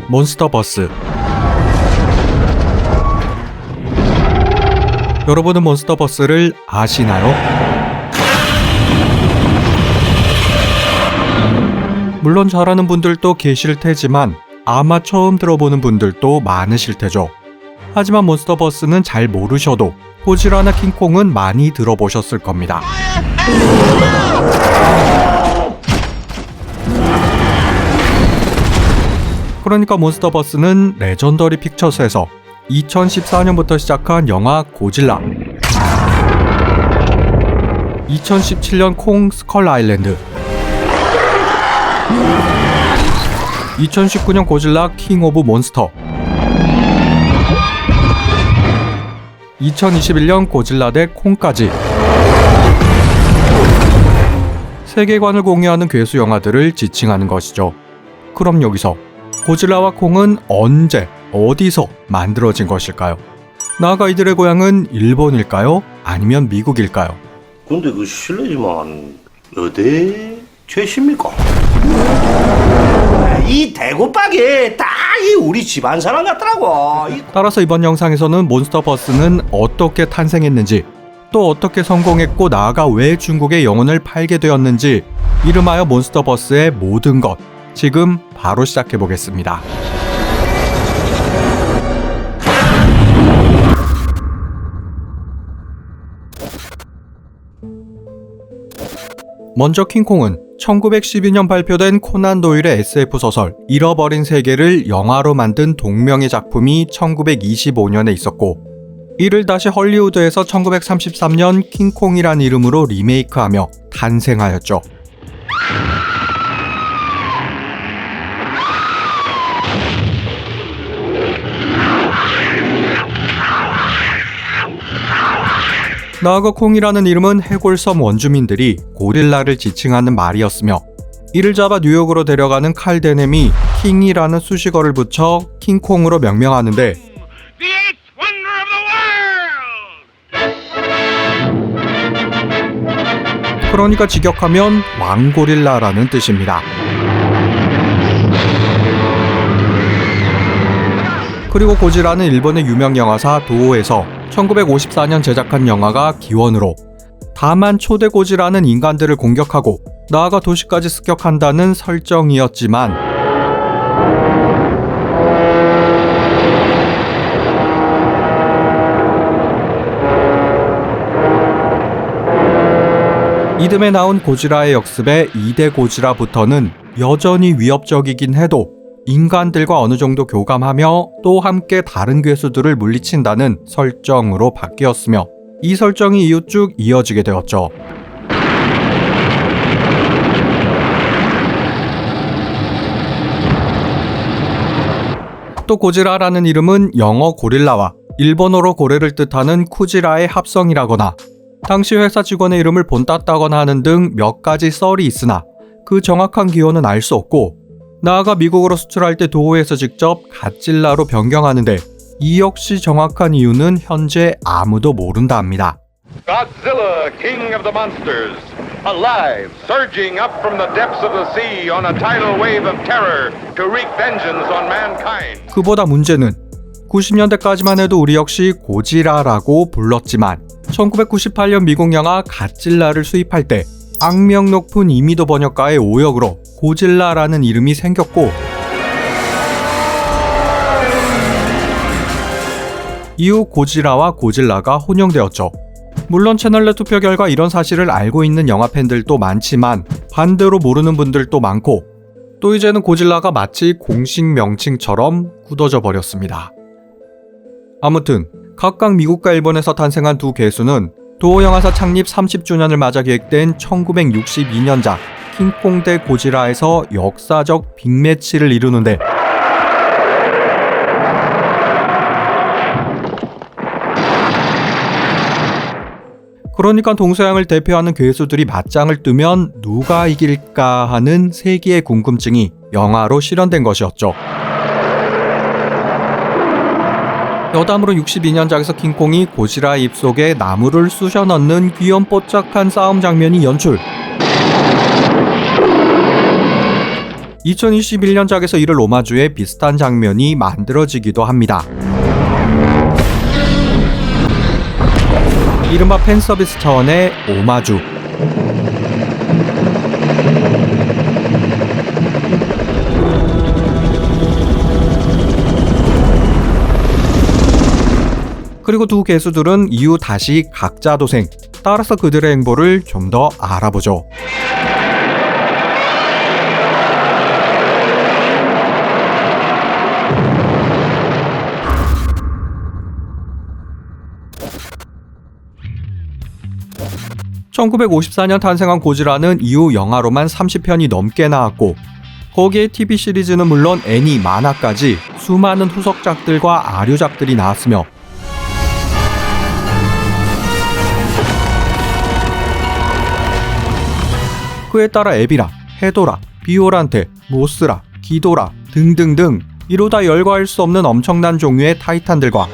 몬스터버스. 여러분은 몬스터버스를 아시나요? 물론 잘 아는 분들도 계실 테지만 아마 처음 들어보는 분들도 많으실 테죠. 하지만 몬스터버스는 잘 모르셔도 고지라나 킹콩은 많이 들어보셨을 겁니다. 그러니까 몬스터버스는 레전더리 픽처스에서 2014년부터 시작한 영화 고질라, 2017년 콩 스컬 아일랜드, 2019년 고질라 킹 오브 몬스터, 2021년 고질라 대 콩까지 세계관을 공유하는 괴수 영화들을 지칭하는 것이죠. 그럼 여기서 고질라와 콩은 언제, 어디서 만들어진 것일까요? 나아가 이들의 고향은 일본일까요? 아니면 미국일까요? 근데 실례지만 어디 최씨입니까? 이 대구박이 딱 이 우리 집안 사람 같더라고. 따라서 이번 영상에서는 몬스터버스는 어떻게 탄생했는지, 또 어떻게 성공했고 나아가 왜 중국에 영혼을 팔게 되었는지, 이름하여 몬스터버스의 모든 것, 지금 바로 시작해보겠습니다. 먼저 킹콩은 1912년 발표된 코난 도일의 SF 소설 잃어버린 세계를 영화로 만든 동명의 작품이 1925년에 있었고, 이를 다시 헐리우드에서 1933년 킹콩이란 이름으로 리메이크하며 탄생하였죠. 나아가 콩이라는 이름은 해골섬 원주민들이 고릴라를 지칭하는 말이었으며, 이를 잡아 뉴욕으로 데려가는 칼 데넴이 킹이라는 수식어를 붙여 킹콩으로 명명하는데, 그러니까 직역하면 왕고릴라라는 뜻입니다. 그리고 고지라는 일본의 유명 영화사 도호에서 1954년 제작한 영화가 기원으로, 다만 초대 고지라는 인간들을 공격하고 나아가 도시까지 습격한다는 설정이었지만, 이듬해 나온 고지라의 역습의 2대 고지라부터는 여전히 위협적이긴 해도 인간들과 어느 정도 교감하며 또 함께 다른 괴수들을 물리친다는 설정으로 바뀌었으며, 이 설정이 이후 쭉 이어지게 되었죠. 또 고지라라는 이름은 영어 고릴라와 일본어로 고래를 뜻하는 쿠지라의 합성이라거나, 당시 회사 직원의 이름을 본땄다거나 하는 등 몇 가지 썰이 있으나 그 정확한 기원은 알 수 없고, 나아가 미국으로 수출할 때 도호에서 직접 갓질라로 변경하는데, 이 역시 정확한 이유는 현재 아무도 모른다 합니다. Godzilla, king of the monsters, alive, surging up from the depths of the sea on a tidal wave of terror to wreak vengeance on mankind. 그보다 문제는 90년대까지만 해도 우리 역시 고지라라고 불렀지만 1998년 미국 영화 갓질라를 수입할 때 악명 높은 이미도 번역가의 오역으로 고질라라는 이름이 생겼고, 이후 고지라와 고질라가 혼용되었죠. 물론 채널 내 투표 결과 이런 사실을 알고 있는 영화 팬들도 많지만 반대로 모르는 분들도 많고, 또 이제는 고질라가 마치 공식 명칭처럼 굳어져 버렸습니다. 아무튼 각각 미국과 일본에서 탄생한 두 괴수는 도호 영화사 창립 30주년을 맞아 기획된 1962년작 킹콩 대 고지라에서 역사적 빅매치를 이루는데, 그러니까 동서양을 대표하는 괴수들이 맞짱을 뜨면 누가 이길까 하는 세기의 궁금증이 영화로 실현된 것이었죠. 여담으로 62년작에서 킹콩이 고지라 입속에 나무를 쑤셔 넣는 귀염뽀짝한 싸움 장면이 연출. 2021년작에서 이를 오마주해 비슷한 장면이 만들어지기도 합니다. 이른바 팬서비스 차원의 오마주. 그리고 두 괴수들은 이후 다시 각자 도생, 따라서 그들의 행보를 좀 더 알아보죠. (1954년) 탄생한 고지라는 이후 영화로만 30편이 넘게 나왔고 거기에 TV 시리즈는 물론 애니, 만화까지 수많은 후속작들과 아류작들이 나왔으며 그에 따라 에비라, 헤도라, 비올란테, 모스라, 기도라 등등등 이루다 열거할 수 없는 엄청난 종류의 타이탄들과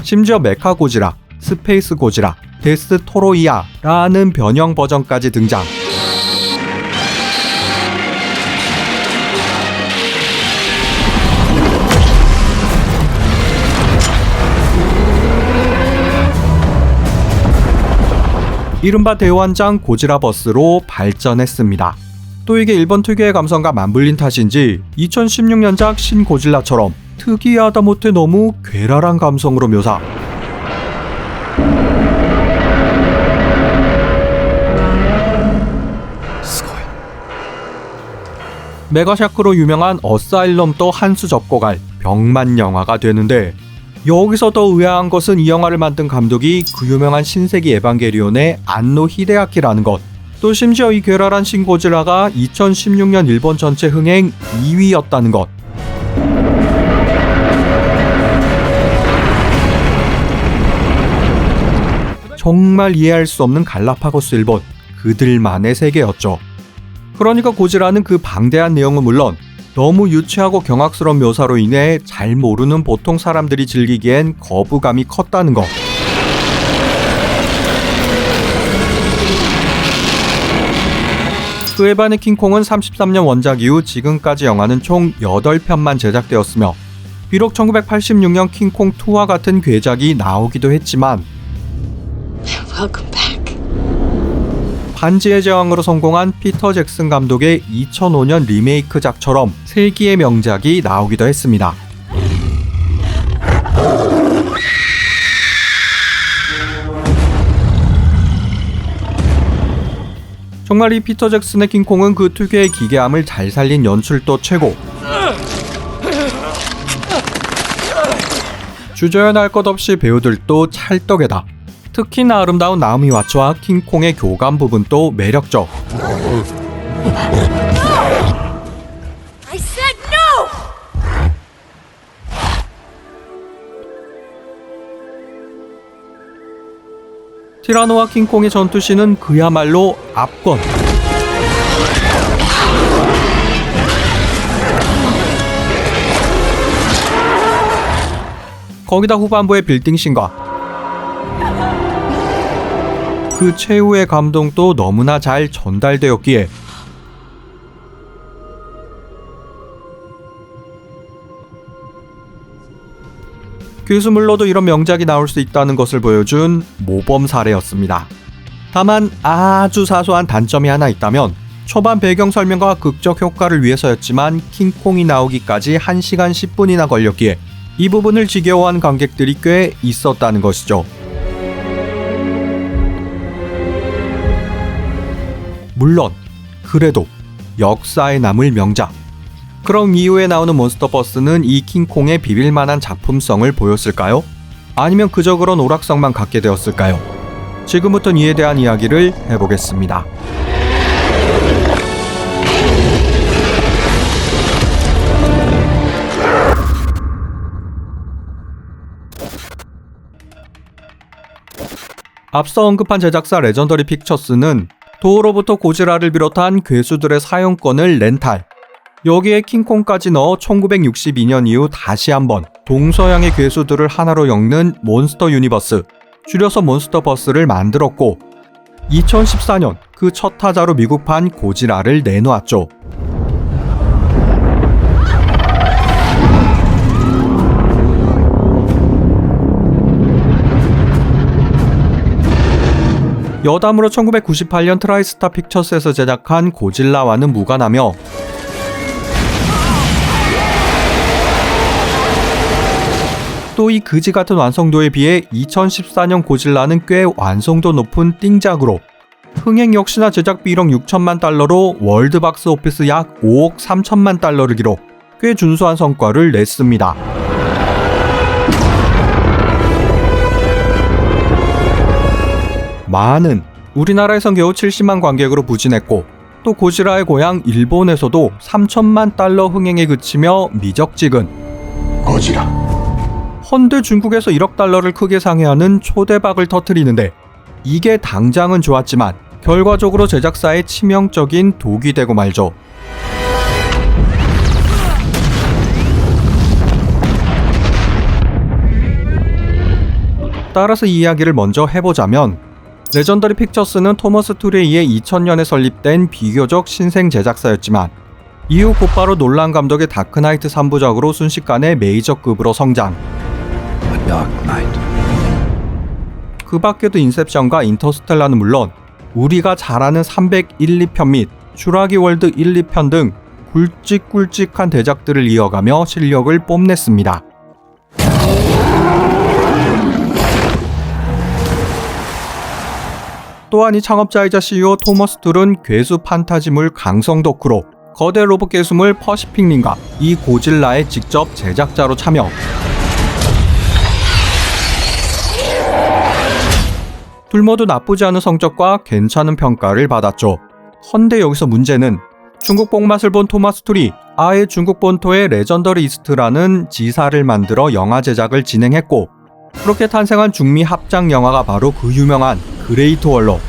심지어 메카 고지라, 스페이스 고지라, 데스토로이아라는 변형 버전까지 등장. 이른바 대환장 고지라 버스로 발전했습니다. 또 이게 일본 특유의 감성과 맞물린 탓인지 2016년작 신 고질라처럼 특이하다 못해 너무 괴랄한 감성으로 묘사. 메가샤크로 유명한 어사일럼도 한 수 접고 갈 병만 영화가 되는데 여기서 더 의아한 것은 이 영화를 만든 감독이 그 유명한 신세기 에반게리온의 안노 히데아키라는 것. 또 심지어 이 괴랄한 신 고질라가 2016년 일본 전체 흥행 2위였다는 것. 정말 이해할 수 없는 갈라파고스 일본, 그들만의 세계였죠. 그러니까 고지라는 그 방대한 내용은 물론 너무 유치하고 경악스러운 묘사로 인해 잘 모르는 보통 사람들이 즐기기엔 거부감이 컸다는 것. 그에 반해 킹콩은 33년 원작 이후 지금까지 영화는 총 8편만 제작되었으며 비록 1986년 킹콩2와 같은 괴작이 나오기도 했지만 반지의 제왕으로 성공한 피터 잭슨 감독의 2005년 리메이크작처럼 세기의 명작이 나오기도 했습니다. 정말 이 피터 잭슨의 킹콩은 그 특유의 기괴함을 잘 살린 연출도 최고, 주저연할 것 없이 배우들도 찰떡에다 특히나 아름다운 나오미 와츠와 킹콩의 교감 부분도 매력적. I said no! 티라노와 킹콩의 전투씬은 그야말로 압권. 거기다 후반부의 빌딩씬과 그 최후의 감동도 너무나 잘 전달되었기에 괴수물로도 이런 명작이 나올 수 있다는 것을 보여준 모범 사례였습니다. 다만 아주 사소한 단점이 하나 있다면 초반 배경 설명과 극적 효과를 위해서였지만 킹콩이 나오기까지 1시간 10분이나 걸렸기에 이 부분을 지겨워한 관객들이 꽤 있었다는 것이죠. 물론 그래도 역사에 남을 명작. 그럼 이후에 나오는 몬스터버스는 이 킹콩의 비빌만한 작품성을 보였을까요? 아니면 그저 그런 오락성만 갖게 되었을까요? 지금부터는 이에 대한 이야기를 해보겠습니다. 앞서 언급한 제작사 레전더리 픽처스는 도어로부터 고지라를 비롯한 괴수들의 사용권을 렌탈, 여기에 킹콩까지 넣어 1962년 이후 다시 한번 동서양의 괴수들을 하나로 엮는 몬스터 유니버스, 줄여서 몬스터버스를 만들었고 2014년 그 첫 타자로 미국판 고지라를 내놓았죠. 여담으로 1998년 트라이스타 픽처스에서 제작한 고질라와는 무관하며 또 이 그지같은 완성도에 비해 2014년 고질라는 꽤 완성도 높은 띵작으로 흥행 역시나 제작비 1억 6천만 달러로 월드 박스 오피스 약 5억 3천만 달러를 기록, 꽤 준수한 성과를 냈습니다. 많은 우리나라에선 겨우 70만 관객으로 부진했고 또 고지라의 고향 일본에서도 3천만 달러 흥행에 그치며 미적지근 고지라. 헌데 중국에서 1억 달러를 크게 상회하는 초대박을 터뜨리는데 이게 당장은 좋았지만 결과적으로 제작사에 치명적인 독이 되고 말죠. 따라서 이 이야기를 먼저 해보자면 레전더리 픽처스는 토머스 툴에 의해 2000년에 설립된 비교적 신생 제작사였지만 이후 곧바로 놀란 감독의 다크나이트 3부작으로 순식간에 메이저급으로 성장. 그 밖에도 인셉션과 인터스텔라는 물론 우리가 잘 아는 301, 2편 및 슈라기 월드 1, 2편 등 굵직굵직한 대작들을 이어가며 실력을 뽐냈습니다. 또한 이 창업자이자 CEO 토머스 툴은 괴수 판타지물 강성 덕후로 거대 로봇 괴수물 퍼시픽님과 이 고질라의 직접 제작자로 참여. 둘 모두 나쁘지 않은 성적과 괜찮은 평가를 받았죠. 헌데 여기서 문제는 중국 복맛을 본 토머스 툴이 아예 중국 본토의 레전더리 이스트라는 지사를 만들어 영화 제작을 진행했고 그렇게 탄생한 중미 합작 영화가 바로 그 유명한 그레이트 월로.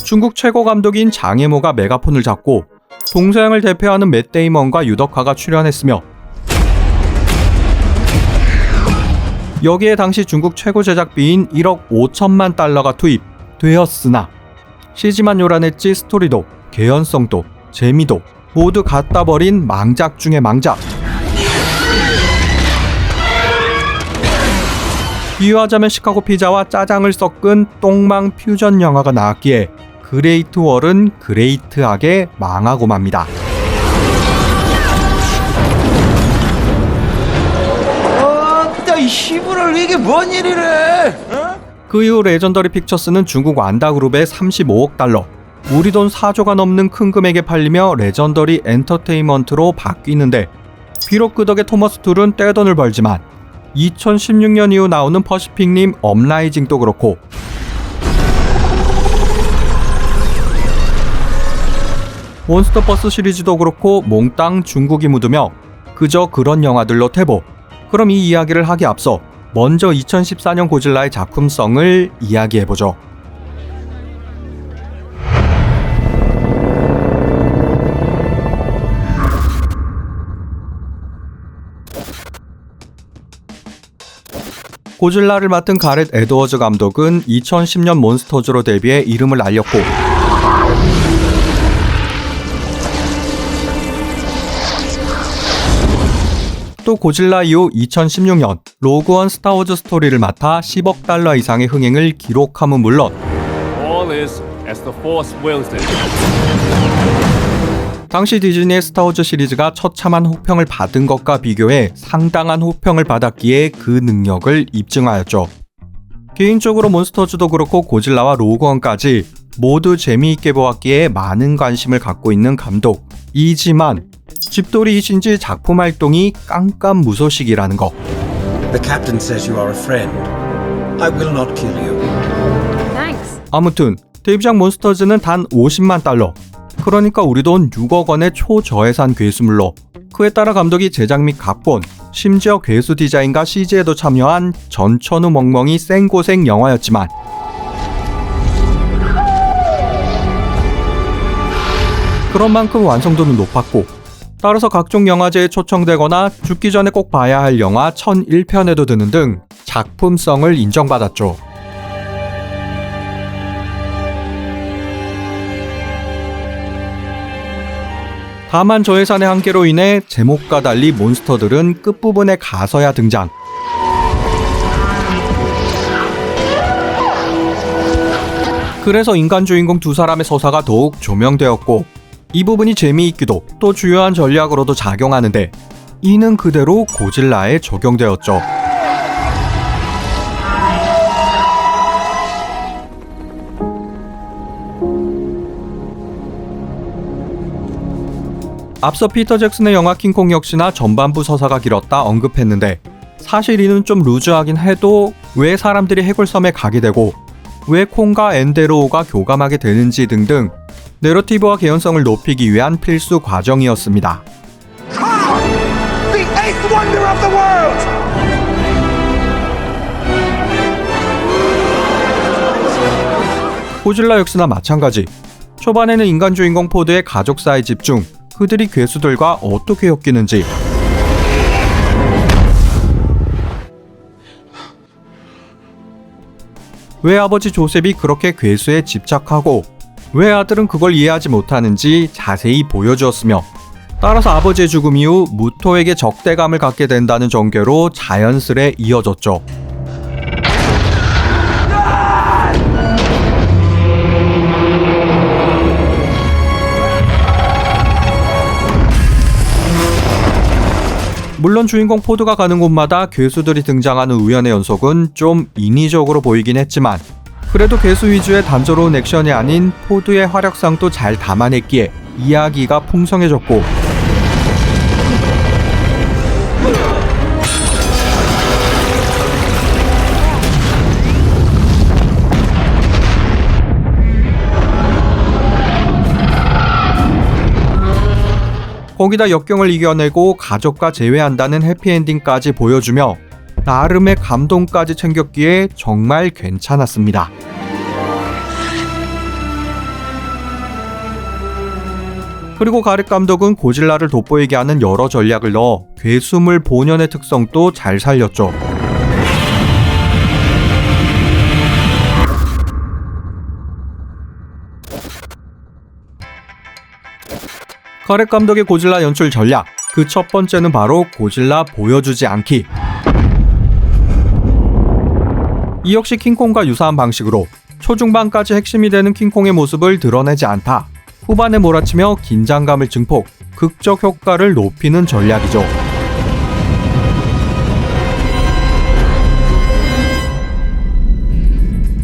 중국 최고 감독인 장혜모가 메가폰을 잡고 동서양을 대표하는 맷 데이먼과 유덕화가 출연했으며 여기에 당시 중국 최고 제작비인 1억 5천만 달러가 투입되었으나 CG만 요란했지 스토리도 개연성도 재미도 모두 갖다 버린 망작 중의 망작. 비유하자면 시카고 피자와 짜장을 섞은 똥망 퓨전 영화가 나왔기에 그레이트 월은 그레이트하게 망하고 맙니다. 이 시부를 이게 뭔 일이래? 그 이후 레전더리 픽처스는 중국 완다그룹에 35억 달러, 우리 돈 4조가 넘는 큰 금액에 팔리며 레전더리 엔터테인먼트로 바뀌는데 비록 그 덕에 토머스 툴은 떼돈을 벌지만 2016년 이후 나오는 퍼시픽님 업라이징도 그렇고 몬스터버스 시리즈도 그렇고 몽땅 중국이 묻으며 그저 그런 영화들로 태보. 그럼 이 이야기를 하기 앞서 먼저 2014년 고질라의 작품성을 이야기해보죠. 고질라를 맡은 가렛 에드워즈 감독은 2010년 몬스터즈로 데뷔해 이름을 알렸고 또 고질라 이후 2016년 로그원 스타워즈 스토리를 맡아 10억 달러 이상의 흥행을 기록함은 물론 All is as the Force wills it. 당시 디즈니의 스타워즈 시리즈가 처참한 호평을 받은 것과 비교해 상당한 호평을 받았기에 그 능력을 입증하였죠. 개인적으로 몬스터즈도 그렇고 고질라와 로그원까지 모두 재미있게 보았기에 많은 관심을 갖고 있는 감독이지만 집돌이이신지 작품 활동이 깜깜무소식이라는 거. The captain says you are a friend. I will not kill you. Thanks. 아무튼 데뷔작 몬스터즈는 단 50만 달러, 그러니까 우리 돈 6억 원의 초저예산 괴수물로 그에 따라 감독이 제작 및 각본, 심지어 괴수 디자인과 CG에도 참여한 전천후 멍멍이 생고생 영화였지만 그런 만큼 완성도는 높았고, 따라서 각종 영화제에 초청되거나 죽기 전에 꼭 봐야 할 영화 1001편에도 드는 등 작품성을 인정받았죠. 다만 저예산의 한계로 인해 제목과 달리 몬스터들은 끝부분에 가서야 등장. 그래서 인간 주인공 두 사람의 서사가 더욱 조명되었고, 이 부분이 재미있기도 또 주요한 전략으로도 작용하는데 이는 그대로 고질라에 적용되었죠. 앞서 피터 잭슨의 영화 킹콩 역시나 전반부 서사가 길었다 언급했는데, 사실 이는 좀 루즈하긴 해도 왜 사람들이 해골섬에 가게 되고 왜 콩과 엔데로우가 교감하게 되는지 등등 내러티브와 개연성을 높이기 위한 필수 과정이었습니다. The eighth wonder of the world! 고질라 역시나 마찬가지. 초반에는 인간 주인공 포드의 가족사에 집중, 그들이 괴수들과 어떻게 엮이는지, 왜 아버지 조셉이 그렇게 괴수에 집착하고 왜 아들은 그걸 이해하지 못하는지 자세히 보여주었으며, 따라서 아버지의 죽음 이후 무토에게 적대감을 갖게 된다는 전개로 자연스레 이어졌죠. 물론 주인공 포드가 가는 곳마다 괴수들이 등장하는 우연의 연속은 좀 인위적으로 보이긴 했지만, 그래도 괴수 위주의 단조로운 액션이 아닌 포드의 화력상도 잘 담아냈기에 이야기가 풍성해졌고, 거기다 역경을 이겨내고 가족과 재회한다는 해피엔딩까지 보여주며 나름의 감동까지 챙겼기에 정말 괜찮았습니다. 그리고 가렛 감독은 고질라를 돋보이게 하는 여러 전략을 넣어 괴수물 본연의 특성도 잘 살렸죠. 가렛 감독의 고질라 연출 전략, 그 첫 번째는 바로 고질라 보여주지 않기. 이 역시 킹콩과 유사한 방식으로 초중반까지 핵심이 되는 킹콩의 모습을 드러내지 않다, 후반에 몰아치며 긴장감을 증폭, 극적 효과를 높이는 전략이죠.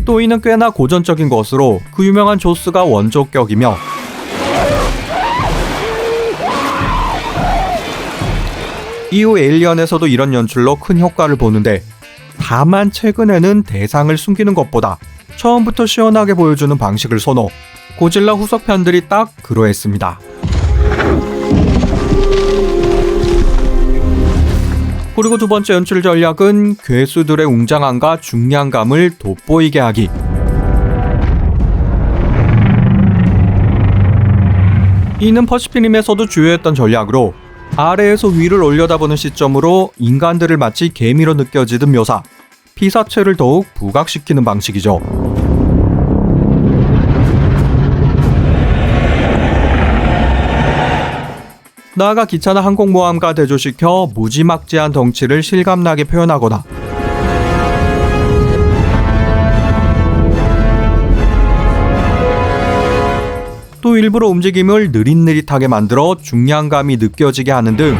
또 이는 꽤나 고전적인 것으로 그 유명한 조스가 원조격이며, 이후 에일리언에서도 이런 연출로 큰 효과를 보는데, 다만 최근에는 대상을 숨기는 것보다 처음부터 시원하게 보여주는 방식을 선호, 고질라 후속편들이 딱 그러했습니다. 그리고 두 번째 연출 전략은 괴수들의 웅장함과 중량감을 돋보이게 하기. 이는 퍼시피님에서도 주요했던 전략으로 아래에서 위를 올려다보는 시점으로 인간들을 마치 개미로 느껴지듯 묘사, 피사체를 더욱 부각시키는 방식이죠. 나아가 기차나 항공모함과 대조시켜 무지막지한 덩치를 실감나게 표현하거나, 또 일부러 움직임을 느릿느릿하게 만들어 중량감이 느껴지게 하는 등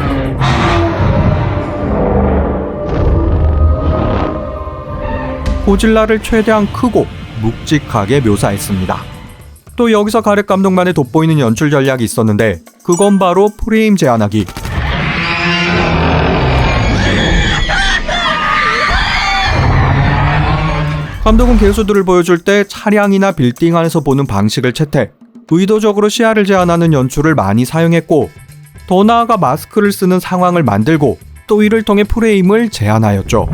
고질라를 최대한 크고 묵직하게 묘사했습니다. 또 여기서 가렛 감독만의 돋보이는 연출 전략이 있었는데, 그건 바로 프레임 제한하기. 감독은 괴수들을 보여줄 때 차량이나 빌딩 안에서 보는 방식을 채택, 의도적으로 시야를 제한하는 연출을 많이 사용했고, 더 나아가 마스크를 쓰는 상황을 만들고 또 이를 통해 프레임을 제한하였죠.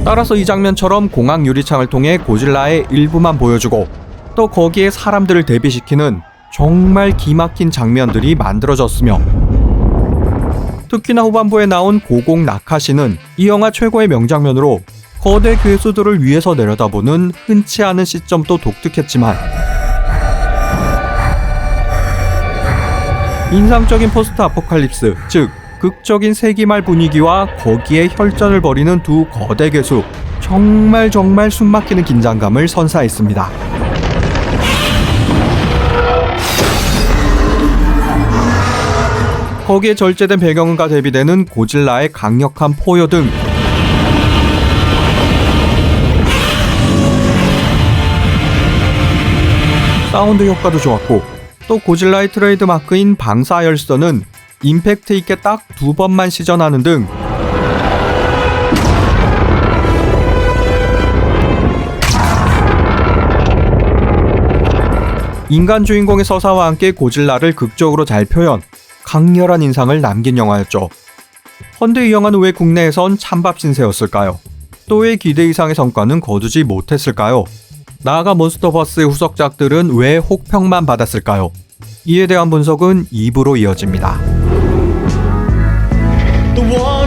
따라서 이 장면처럼 공항 유리창을 통해 고질라의 일부만 보여주고 또 거기에 사람들을 대비시키는 정말 기막힌 장면들이 만들어졌으며 특히나 후반부에 나온 고공 나카시는 이 영화 최고의 명장면으로 거대 괴수들을 위에서 내려다보는 흔치 않은 시점도 독특했지만 인상적인 포스트 아포칼립스, 즉 극적인 세기말 분위기와 거기에 혈전을 벌이는 두 거대 괴수, 정말 숨막히는 긴장감을 선사했습니다. 거기에 절제된 배경음과 대비되는 고질라의 강력한 포효 등 사운드 효과도 좋았고, 또 고질라의 트레이드 마크인 방사 열선은 임팩트 있게 딱 2번만 시전하는 등 인간 주인공의 서사와 함께 고질라를 극적으로 잘 표현, 강렬한 인상을 남긴 영화였죠. 헌데 이 영화는 왜 국내에선 찬밥 신세였을까요? 또 왜 기대 이상의 성과는 거두지 못했을까요? 나아가 몬스터버스의 후속작들은 왜 혹평만 받았을까요? 이에 대한 분석은 2부로 이어집니다. The war